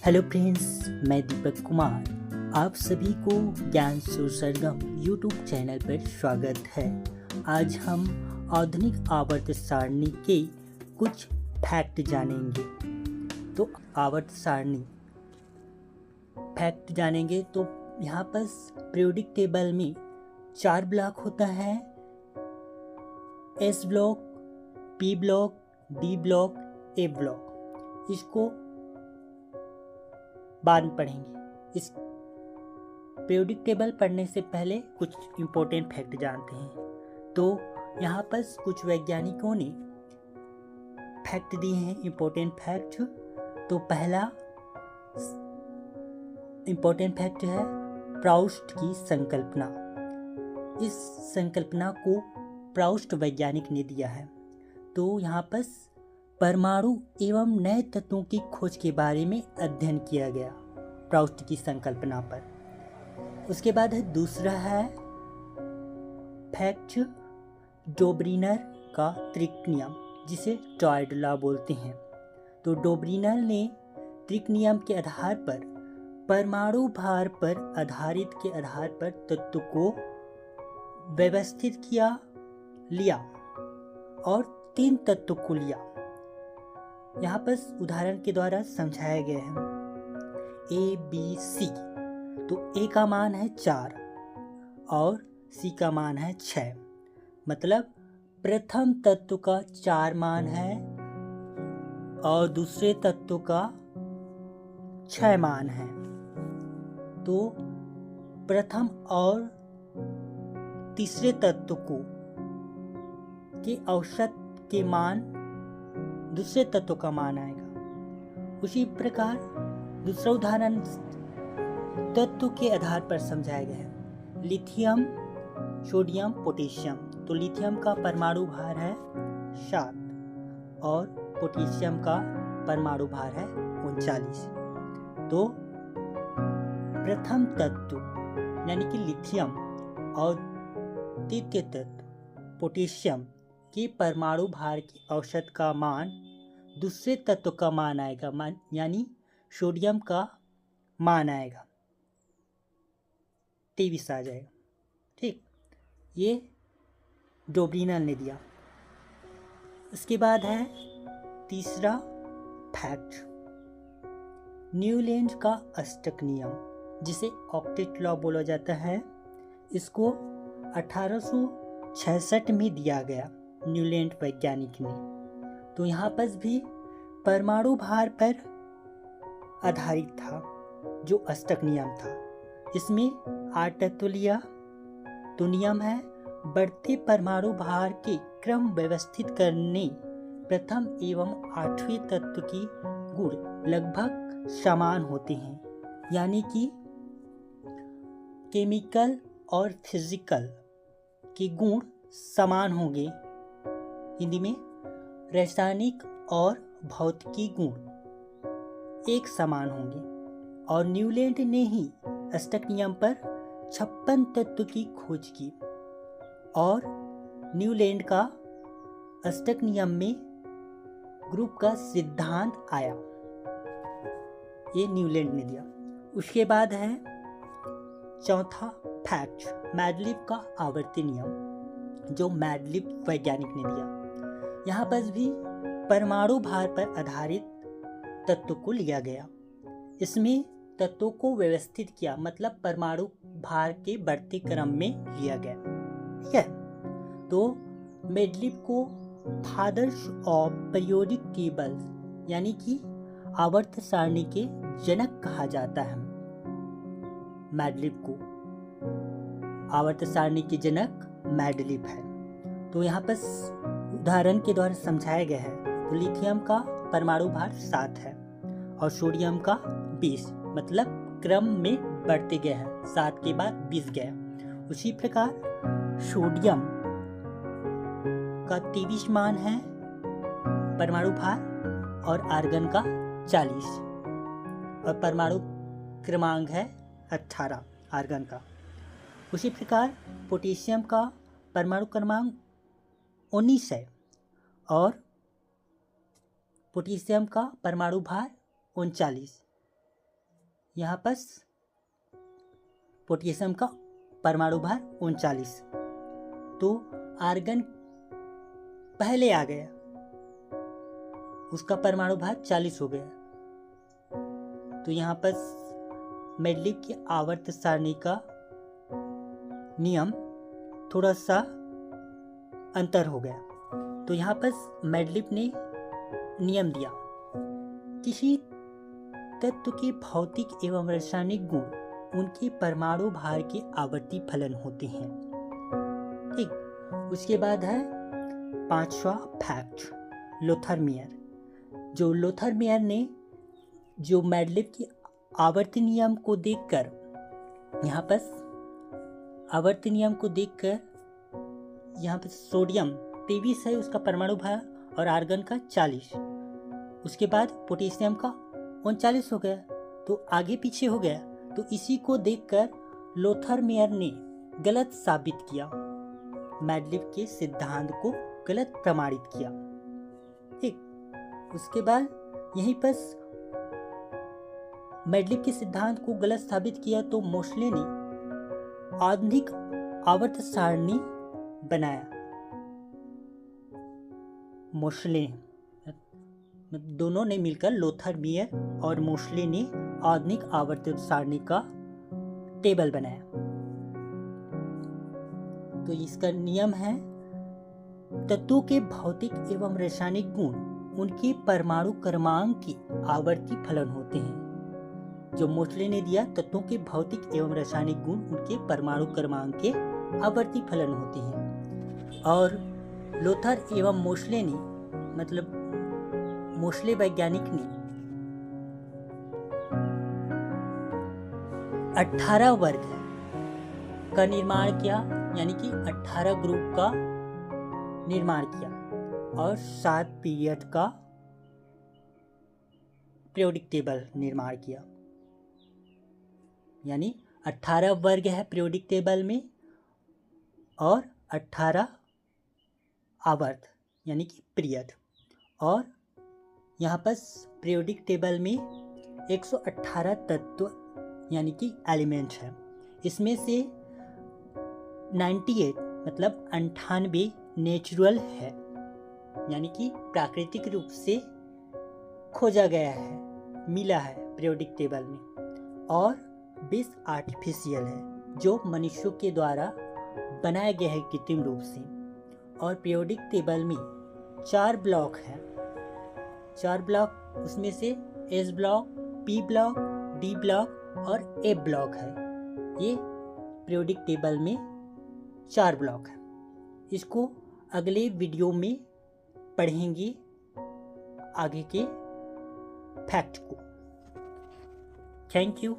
Hello friends, मैं दीपक कुमार। आप सभी को ज्ञान सरगम यूट्यूब चैनल पर स्वागत है। आज हम आधुनिक आवर्त सारणी के कुछ फैक्ट जानेंगे। तो आवर्त सारणी फैक्ट जानेंगे तो यहाँ पर पीरियोडिक टेबल में 4 ब्लॉक होता है। S block, P block, D block, A block. इसको बाद में पढ़ेंगे। इस पीरियोडिक टेबल पढ़ने से पहले कुछ इम्पोर्टेंट फैक्ट जानते हैं। तो यहाँ पर कुछ वैज्ञानिकों ने फैक्ट दिए हैं, इम्पोर्टेंट फैक्ट। तो पहला इम्पोर्टेंट फैक्ट है प्राउस्ट की संकल्पना। इस संकल्पना को प्राउस्ट वैज्ञानिक ने दिया है। तो यहाँ पर परमाणु एवं नए तत्वों की खोज के बारे में अध्ययन किया गया प्राउस्ट की संकल्पना पर। उसके बाद है दूसरा है फैक्ट डोब्रिनर का त्रिक नियम, जिसे टॉयड लॉ बोलते हैं। तो डोब्रिनर ने त्रिक नियम के आधार पर परमाणु भार पर आधारित के आधार पर तत्व को व्यवस्थित लिया और 3 तत्व को लिया। यहाँ पर उदाहरण के द्वारा समझाया गया है। A B C. तो ए का मान है 4 और सी का मान है 6। मतलब प्रथम तत्व का 4 मान है और दूसरे तत्व का 6 मान है। तो प्रथम और तीसरे तत्व के औसत के मान दूसरे तत्व का मान आएगा। उसी प्रकार दूसरा उदाहरण तत्व के आधार पर समझाया गया है। Lithium, sodium, potassium. तो लिथियम का परमाणु भार है 7 और पोटेशियम का परमाणु भार है 39। तो प्रथम तत्व यानी कि लिथियम और द्वितीय तत्व पोटेशियम के परमाणु भार के औसत का मान दूसरे तत्व का मान आएगा, यानी सोडियम का मान आएगा 23 आ जाएगा। ठीक, ये डोब्रिनर ने दिया। उसके बाद है तीसरा फैक्ट न्यूलैंड का अष्टक नियम, जिसे ऑक्टेट लॉ बोला जाता है। इसको 1866 में दिया गया न्यूलैंड वैज्ञानिक ने। तो यहाँ पर भी परमाणु भार पर आधारित था जो अष्टक नियम था। इसमें 8 तत्व लिया। तो नियम है बढ़ते परमाणु भार के क्रम व्यवस्थित करने प्रथम एवं 8वें तत्व की गुण लगभग समान होते हैं, यानी कि केमिकल और फिजिकल के गुण समान होंगे। हिंदी में रासायनिक और भौतिकी गुण एक समान होंगे। और न्यूलैंड ने ही अष्टक नियम पर 56 तत्व की खोज की और न्यूलैंड का अष्टक नियम में ग्रुप का सिद्धांत आया। ये न्यूलैंड ने दिया। उसके बाद है चौथा फैक्ट मैडलिफ का आवर्ती नियम, जो मैडलिफ वैज्ञानिक ने दिया। यहाँ पर भी परमाणु भार पर आधारित तत्व को लिया गया। इसमें तत्वों को व्यवस्थित किया, मतलब परमाणु भार के बढ़ते क्रम में लिया गया। ठीक है। तो मैडलिफ को फादर्स ऑफ पीरियोडिक टेबल यानी कि आवर्त सारणी के जनक कहा जाता है। मैडलिफ को आवर्त सारणी के जनक मैडलिफ है। तो यहाँ पर उदाहरण के द्वारा समझाया गया है। तो लिथियम का परमाणु भार 7 है और सोडियम का 20, मतलब क्रम में बढ़ते गए हैं, 7 के बाद 20 गया। उसी प्रकार सोडियम का 23 मान है परमाणु भार और आर्गन का 40 और परमाणु क्रमांक है 18 आर्गन का। उसी प्रकार पोटेशियम का परमाणु क्रमांक 19 है और पोटेशियम का परमाणु भार 39। यहाँ पर पोटेशियम का परमाणु भार 39, तो आर्गन पहले आ गया, उसका परमाणु भार 40 हो गया। तो यहाँ पर मेंडलीव की आवर्त सारणी का नियम थोड़ा सा अंतर हो गया। तो यहाँ पर मेंडलीव ने नियम दिया, किसी तत्व के भौतिक एवं रासायनिक गुण उनके परमाणु भार के आवर्ती फलन होते हैं। ठीक, उसके बाद है 5वां फैक्ट, लोथरमेयर। जो लोथरमेयर ने जो मेंडलीव की आवर्ती नियम को देखकर, यहाँ पर आवर्ती नियम को देखकर यहाँ पर सोडियम 23 है उसका परमाणु भार और आर्गन का 40, उसके बाद पोटेशियम का 39 हो गया, तो आगे पीछे हो गया। तो इसी को देखकर लोथरमेयर ने गलत साबित किया, मेंडलीव के सिद्धांत को गलत प्रमाणित किया। ठीक, उसके बाद यहीं पर मेंडलीव के सिद्धांत को गलत साबित किया तो मोशले ने आधुनिक आवर्त सारणी बनाया। मोशले दोनों ने मिलकर, लोथरमेयर और मोशले ने आधुनिक आवर्त सारणी का टेबल बनाया। तो इसका नियम है, तत्वों के भौतिक एवं रासायनिक गुण उनके परमाणु क्रमांक के आवर्ती फलन होते हैं। जो मोशले ने दिया, तत्वों के भौतिक एवं रासायनिक गुण उनके परमाणु क्रमांक के आवर्ती फलन होते हैं। और लोथर एवं मोशले ने, मतलब मोशले वैज्ञानिक ने 18 वर्ग का निर्माण किया, यानी कि 18 ग्रुप का निर्माण किया और 7 पीरियड का पीरियोडिक टेबल निर्माण किया। यानी 18 वर्ग है पीरियोडिक टेबल में और 18 आवर्त यानी कि पीरियड। और यहाँ पर पीरियोडिक टेबल में 118 तत्व यानी कि एलिमेंट है। इसमें से 98 मतलब 98 नेचुरल है, यानी कि प्राकृतिक रूप से खोजा गया है, मिला है पीरियोडिक टेबल में, और 20 आर्टिफिशियल है जो मनुष्यों के द्वारा बनाया गया है कृत्रिम रूप से। और पीरियोडिक टेबल में 4 ब्लॉक हैं, 4 ब्लॉक, उसमें से S block, P block, D block और ए ब्लॉक है। ये पीरियोडिक टेबल में 4 ब्लॉक है। इसको अगले वीडियो में पढ़ेंगे, आगे के फैक्ट को। Thank you.